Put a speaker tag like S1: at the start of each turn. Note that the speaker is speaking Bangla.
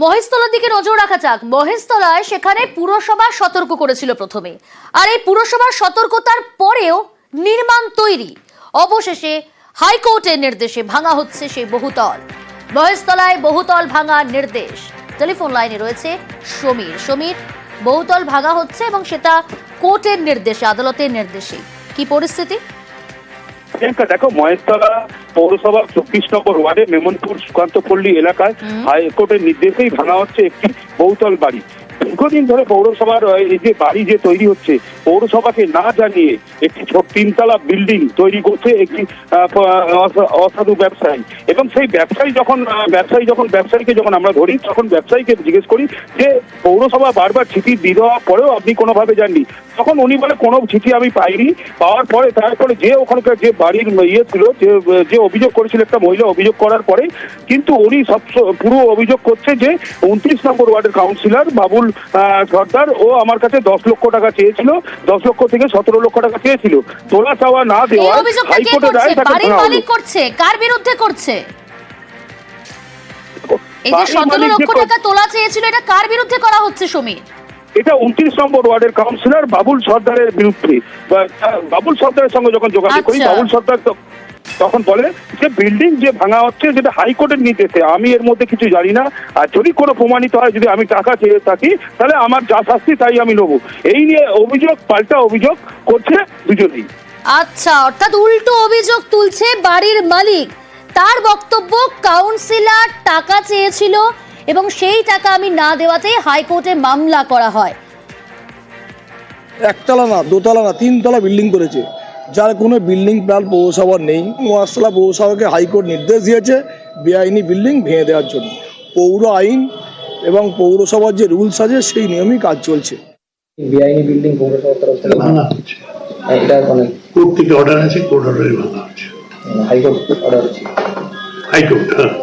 S1: মহেশতলার দিকে নজর রাখা যাক। মহেশতলায় সেখানে পুরসভা সতর্ক করেছিল প্রথমে, আর এই পুরসভার সতর্কতার পরেও নির্মাণ তৈরি। অবশেষে হাইকোর্টের নির্দেশে ভাঙা হচ্ছে সেই বহুতল। মহেশতলায় বহুতল ভাঙার নির্দেশ। টেলিফোন লাইনে রয়েছে সমীর। সমীর, বহুতল ভাঙা হচ্ছে এবং সেটা কোর্টের নির্দেশে, আদালতের নির্দেশে। কি পরিস্থিতি?
S2: দেখো, মহেশতলা পৌরসভার 24 নম্বর ওয়ার্ডে মেমনপুর সুকান্ত পল্লী এলাকায় হাইকোর্টের নির্দেশেই ভাঙা হচ্ছে একটি বহুতল বাড়ি। দীর্ঘদিন ধরে পৌরসভার এই যে বাড়ি যে তৈরি হচ্ছে, পৌরসভাকে না জানিয়ে একটি তিনতলা বিল্ডিং তৈরি করছে একটি অসাধু ব্যবসায়ী। এবং সেই ব্যবসায়ীকে যখন আমরা ধরি, তখন ব্যবসায়ীকে জিজ্ঞেস করি যে পৌরসভা বারবার চিঠি দিয়ে দেওয়ার পরেও আপনি কোনোভাবে যাননি। তখন উনি বলে কোনো চিঠি আমি পাইনি। পাওয়ার পরে তারপরে যে ওখানকার যে বাড়ির ছিল, যে অভিযোগ করেছিল একটা মহিলা, অভিযোগ করার পরে কিন্তু উনি পুরো অভিযোগ করছে যে 29 নম্বর ওয়ার্ডের কাউন্সিলর বাবুল সর্দার ও আমার কাছে 10 লক্ষ টাকা চেয়েছিল, 10 লক্ষ থেকে 17 লক্ষ টাকা চেয়েছিল। তোলা চাওয়া না দেওয়া হাইকোর্টের রায় তাকে
S1: বাড়ির মালিক করছে, কার বিরুদ্ধে করছে? এই যে 17 লক্ষ টাকা তোলা চেয়েছিল, এটা কার বিরুদ্ধে করা হচ্ছে সমীর?
S2: এটা 29 নম্বর ওয়ার্ডের কাউন্সিলর বাবুল সর্দারের বিরুদ্ধে। বাবুল সর্দারের সঙ্গে যখন যোগাযোগ করি, বাবুল সর্দার তখন বলে যে বিল্ডিং যে ভাঙা হচ্ছে সেটা হাইকোর্টের নির্দেশে, আমি এর মধ্যে কিছু জানি না। আর যদি কোনো প্রমাণিত হয়, যদি আমি টাকা চেয়ে থাকি, তাহলে আমার যা শাস্তি তাই আমি নেবো। এই নিয়ে অভিযোগ পাল্টা অভিযোগ করছে দুজনেই।
S1: আচ্ছা, অর্থাৎ উল্টো অভিযোগ তুলছে বাড়ির মালিক। তার বক্তব্য, কাউন্সিলর টাকা চেয়েছিল এবং সেই টাকা আমি না দেওয়াতে হাইকোর্টে মামলা করা হয়।
S3: একতলা না, দোতলা না, 3তলা বিল্ডিং করেছে, যার কোনো বিল্ডিং প্ল্যান পৌরসভার নেই। মহেশতলা পৌরসভাকে হাইকোর্ট নির্দেশ দিয়েছে বেআইনি বিল্ডিং ভেঙে দেওয়ার জন্য। পৌর আইন এবং পৌরসভার যে রুলস আছে সেই নিয়মেই কাজ চলছে।
S4: বেআইনি বিল্ডিং পৌরসভার তরফ থেকে
S5: ভাঙা হচ্ছে,
S4: এটা মানে
S5: কোর্ট থেকে অর্ডার আছে, কোর্ট অর্ডারে ভাঙা হচ্ছে।
S4: হাইকোর্ট অর্ডার আছে,
S5: হাইকোর্ট, হ্যাঁ।